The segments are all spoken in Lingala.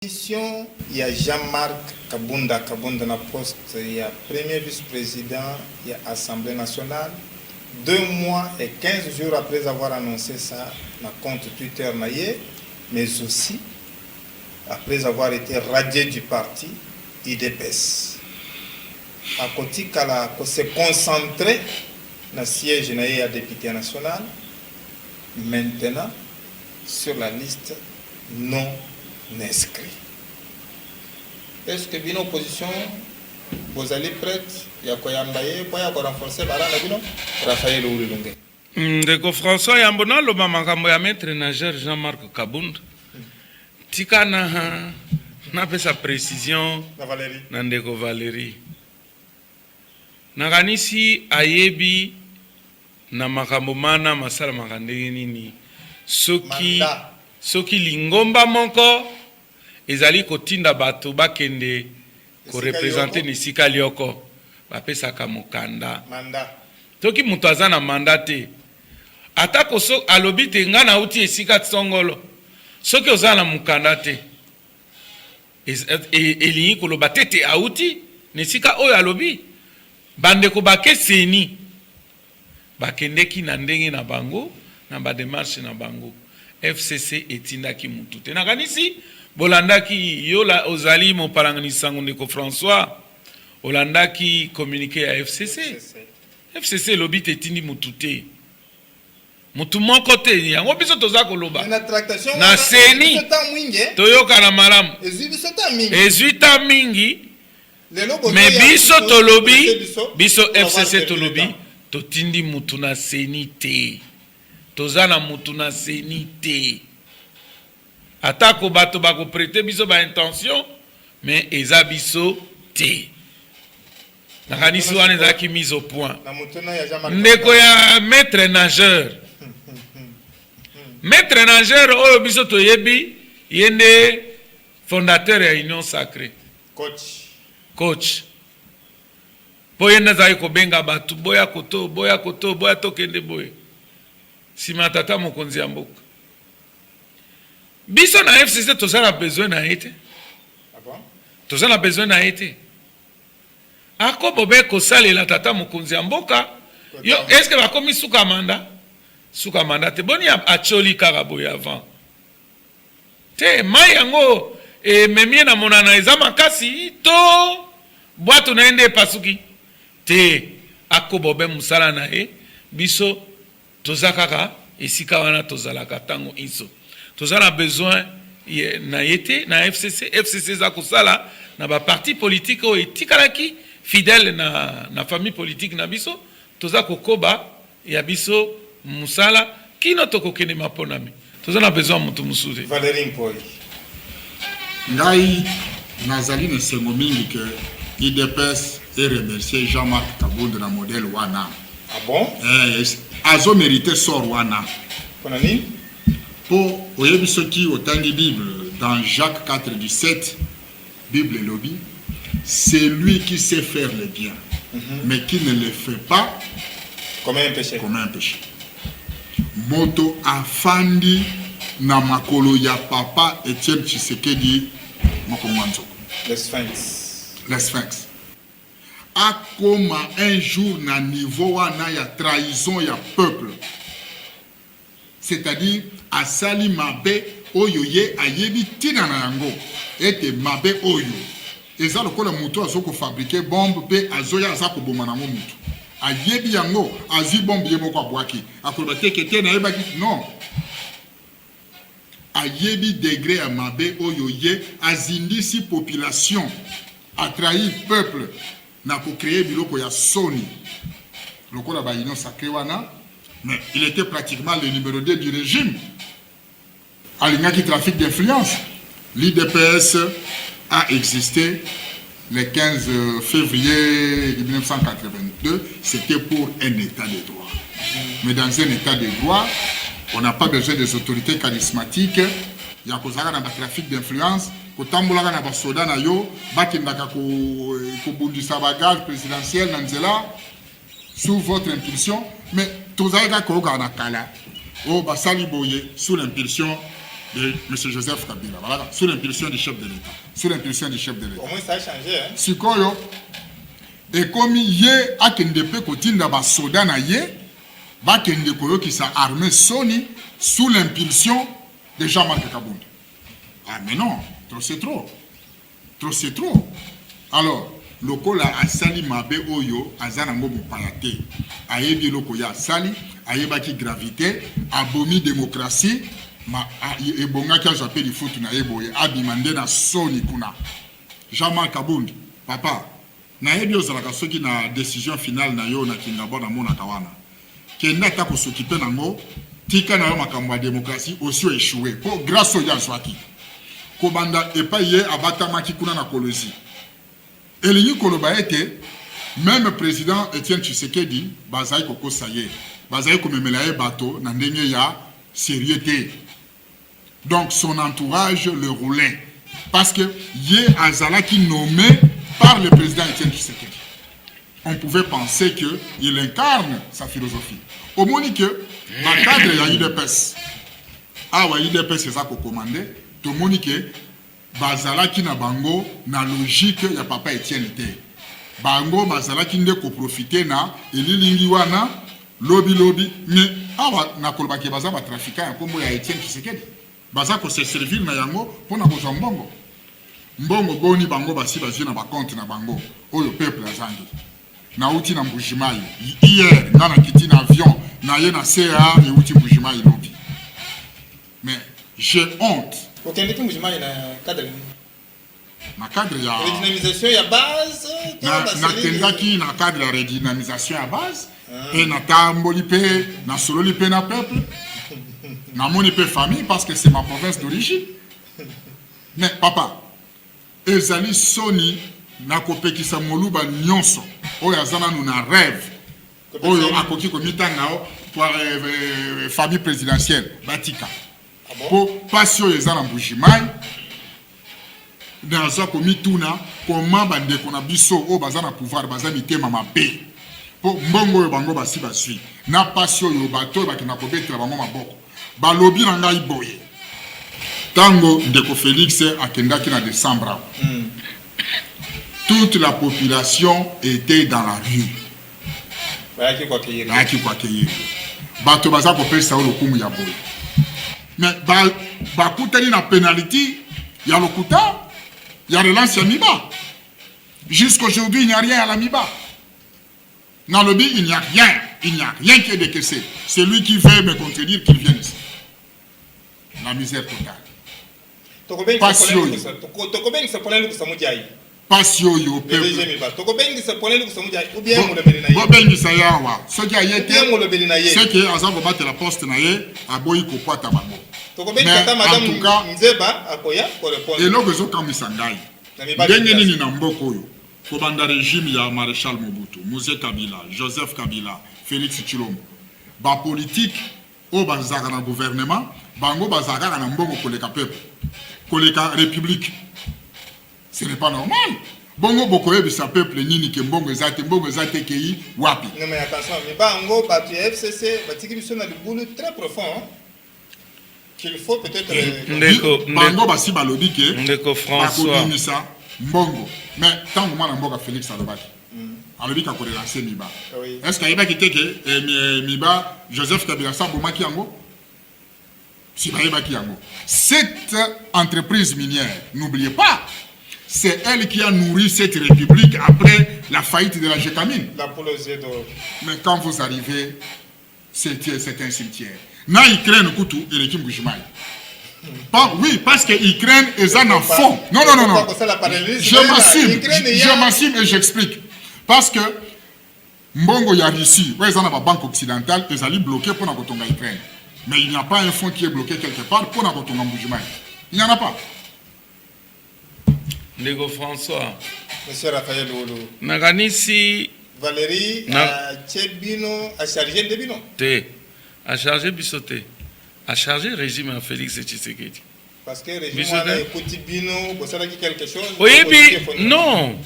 Il y a Jean-Marc Kabunda na poste, il y a premier vice-président, il y a Assemblée nationale. 2 mois et 15 jours après avoir annoncé ça, na compte Twitter naïe, mais aussi après avoir été radié du parti IDPS. À côté kala ko se concentrer na siège naïe à député national, maintenant sur la liste non inscrit. Est-ce que bien opposition, vous allez prête, il y a quoi yambaye, quoi ya renforcer barana bino, Raphaël Oulungue. Ndeko François Yambona lo makambo ya maître nageur Jean-Marc Kabunda. Tika na pesa précision na Valérie. Na ndeko Valérie. Nakanisi ayebi na makambo mana masala makandenge nini. Soki lingomba moko ezali kotinda bato bakende ko représenter nisika lioko bapesaka mokanda Manda. Toki mutu aza na mandate atako so alobi te nga na uti esika tsongolo soki oza na mokanda te elingi koloba tete auti nisika oyo alobi bandeko bakeseni bakendeki na ndenge na bango na bademarshe na bango FCC etindaki mutu te nakanisi bolandaki yola ozali mopalanganisango ndeko François olandaki communiqué ya FCC lobi te etindi mutu te mutu moko te yango biso toza koloba na seni toyoka na malamu ezuita mingi me biso tolobi biso FCC tolobi totindi mutu na seni te tozana mutu na seni te atako bato bako prêter biso ba intention mais eza biso te nakanisi wana ezalaki mise au point ndeko ya maître nageur maître nageur oyo biso toyebi ye nde fondateur ya Union Sacrée coach po ye nde azali kobenga bato boya koto tokende boye sima tata mokonzi ya mboka biso na FCC tozala besoin na ete tozala besoin na ete ako bobe kosalela tata mokonzi ya mboka yo est-ce que bakomi suka manda te boni acholi kaka boye avant te mai yango ememie na monana eza makasi to bwato na ende epasuki te ako bobe musala na ye biso toza kaka esika wana tozalaka tango inso tozala besoin na yete na FCC za kosala na ba parti politique o etikalaki fidèle na famille politique na biso toza kokoba ya biso musala kino tokokende maponami tozala besoin mutu musude Valérie Mpoi ngai nazali na sengo mingi que IDPS et remercier Jean-Marc Kabunda na modèle wana. Ah bon? Azo mérité sort wana. Konani? Pour oyebisoki otangi Bible dans Jacques 4:17 Bible lobby, c'est lui qui sait faire le bien, mais qui ne le fait pas comme un péché. Moto afandi na makolo ya papa Etienne Tshisekedi Mokomwanzo. Le Sphinx. A comme un jour na niveau wana ya trahison ya peuple. C'est-à-dire à sali mabe oyo ye ayebi tina na yango ete mabe oyo eza lokola mutu azoko fabriquer bombe pe azoya azako boma na mutu ayebi yango azi bombe yebo kwa bwaki akoloba teke te na yebaki non ayebi degré ya mabe oyo ye azindisi population a trahi peuple na ko créer biloko ya soni lokola ba Union Sacrée wana. Mais il était pratiquement le numéro 2 du régime. Alingaki trafic d'influence. L'IDPS a existé le 15 février 1982. C'était pour un état de droit. Mais dans un état de droit, on n'a pas besoin des autorités charismatiques. Il y a un trafic d'influence. Kotambolaka na basoda na yo, bakendaka ko bundisa bagage présidentiel nanzela sous votre impulsion, mais tous les gars qui ont kala, oh basali boye sous l'impulsion de M. Joseph Kabila. Voilà, sous l'impulsion du chef de l'État. Sous l'impulsion du chef de l'État. Au moins ça a changé. Hein? Sikoyo, et comme yé a kende pe kotinda ba soda na yé, ba kende koyo qui sa armée Sony sous l'impulsion de Jean-Marc Kabunda. Ah mais non, trop c'est trop. Trop c'est trop. Alors, lokola asali mabe oyo azana ngo mupayate. Ayebi loko ya asali, ayeba ki gravité, abomi démocratie, ma ebonga ki ajape di futu na eboye, abimande na Sony kuna. Jean-Marc Kabunda, papa, na yebi ozalaka soki na décision finale na yo na kingabo na mona kawana. Kenda ta ko s'occuper nango, tika na yo makambo ya démocratie aussi échoué. Po grâce au Yazwaki. Kobanda epaye abatamaki kuna na Kolosi. Elingi koloba ete même président Etienne Tshisekedi bazai koko saye. Bazai komemela ye bato na ndenge ya sérieuxté. Donc son entourage le roulait parce que yé azalaki nommé par le président Etienne Tshisekedi. On pouvait penser qu'il incarne sa philosophie. Au moins que, dans le cadre de l'IDPS, l'IDPS est ça qu'on commandait, tout le monde que Bazalaki na bango na logique ya papa Etienne te. Bango Bazalaki ne ko profiter na elilingi wana lobby mais awa na kolbaki baza ba trafiquant ya kombo ya Etienne Tshisekedi. Baza ko se servir na yango pona kozwa mbongo. Mbongo boni bango basi bazwi na ba compte na bango oyo peuple azangi. Na uti na Mbujimayi hier na kiti na avion na ye na CA et uti Mbujimayi lobby. Mais j'ai honte. Aucun qui Mbujimayi na cadre. Na cadre ya redynamisation ya base. Na tendaki na cadre ya redynamisation ya base et na tamboli pe na sololi pe na peuple. Na moni pe famille parce que c'est ma province d'origine. Mais papa, ezali Sony na kopekisa moluba nyonso oyo azana nous na rêve oyo akoki komitanga pour famille présidentielle batika po passion ezana Mbujimayi dans ça komituna comment bande kona biso o bazana pouvoir bazana mitema mabe po mbongo yo bango basi basui na passion yo bato bakina kobetela bango maboko balobi na ngai boye tango ndeko Félix akendaki na décembre. Toute la population était dans la rue. Bato baza kopesa o lokumu ya boye. Mais bakutani na penalty ya lokuta ya relance ya Miba. Jusqu'aujourd'hui, il n'y a rien à la Miba. Dans le but, il n'y a rien qui est décaissé. C'est lui qui veut me contredire qu'il vienne ici. La misère totale. Passion. Passion yo peuple. Bobengisa yawa. Soki ayete. C'est que azabo battre la poste na ye aboyi ko kwata bango. Mais en tout cas, et loko zo kamisa ngai. Ndenge nini na mboko oyo. Kobanda régime ya Maréchal Mobutu, Mose Kabila, Joseph Kabila, Félix Tshilombo. Ba politique o bazaka na gouvernement, bango bazaka na mbongo koleka peuple. Koleka république. Ce n'est pas normal. Bongo bokoye bisa peuple nini ke mbongo ezate kei wapi. Non mais attention, mais bango batu FCC batiki biso na libulu très profond. Hein? Qu'il faut peut-être bango basi balobi ke ndeko François misa mbongo. Mais tango mwana mboka Félix alobaki. Alobi ka ko relancer Miba. Est-ce qu'il y a que Miba Joseph Kabila sa bomaki yango? Si bayebaki yango. Cette entreprise minière, n'oubliez pas, c'est elle qui a nourri cette république après la faillite de la Gécamine. Mais quand vous arrivez, c'est un cimetière. Na Ukraine kutu eleki Mbujimayi. Oui, parce que Ukraine est un enfant. Non. Je m'assume et j'explique. Parce que Mbongo ya Russie, ouais, ils ont une banque occidentale, ils allaient bloquer pour la Ukraine. Mais il n'y a pas un fonds qui est bloqué quelque part pour la Mbujimayi. Il n'y en a pas. Ndeko François. Monsieur Raphaël Olo. Naganisi. Valérie a Tchébino a chargé de Bino. A chargé Bissoté. A chargé le régime à Félix Tshisekedi. Parce que le régime a écouté Bino, vous savez quelque chose. Oui, mais non.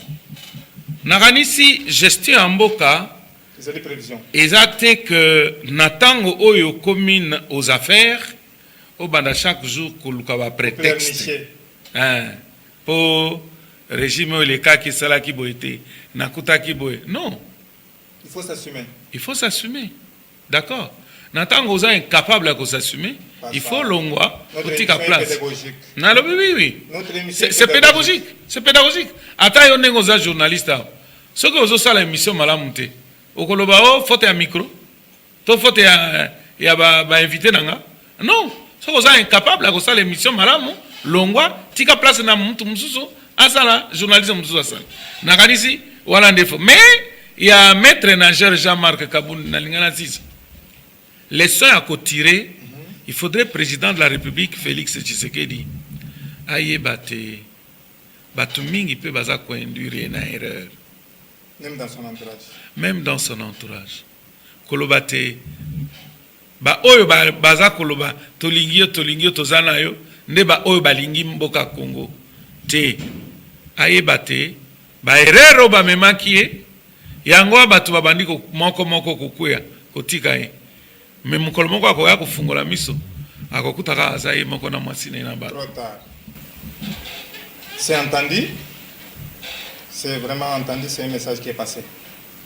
Naganisi gestion en Boka. Ils ont des prévisions. Exact que Natango Oyo commune aux affaires. au banda chaque jour koluka ba prétexte Pleurnicher. hein pour régime le cas qui sala ki boité nakuta ki boy non, Il faut s'assumer. il faut s'assumer, d'accord. N'attend aux incapable de s'assumer, il faut longwa Notre petit émission à est place. pédagogique. Non, oui. Notre émission C'est pédagogique. C'est pédagogique. Attends, on est aux journalistes. Ce que vous avez l'émission malamute. Au Koloba, faut un micro. Tu faut invité nanga. Non. Ce que vous êtes incapable de faire l'émission malamu. Longwa, tika place na mtu msusu. Asala, journaliste msusu asala. Nakanisi, wala ndefo. Mais, il y a un maître nageur Jean-Marc Kaboun Nalingana Zizi. Les soins à tirer, il faudrait président de la République Félix Tshisekedi aye bate batu mingi pe baza ko induire na erreur Même dans son entourage. même dans son entourage kolobate ba oyo baza koloba tolingi tozana yo nde ba oyo balingi mboka Congo te aye bate ba erreur ba memaki ye yango batu babandi ko moko kokuya kotika ye mais mokolo moko akoya kofungola miso akokutaka azaye moko na mwasine na ba. Trop tard. C'est entendu. C'est vraiment entendu, c'est un message qui est passé.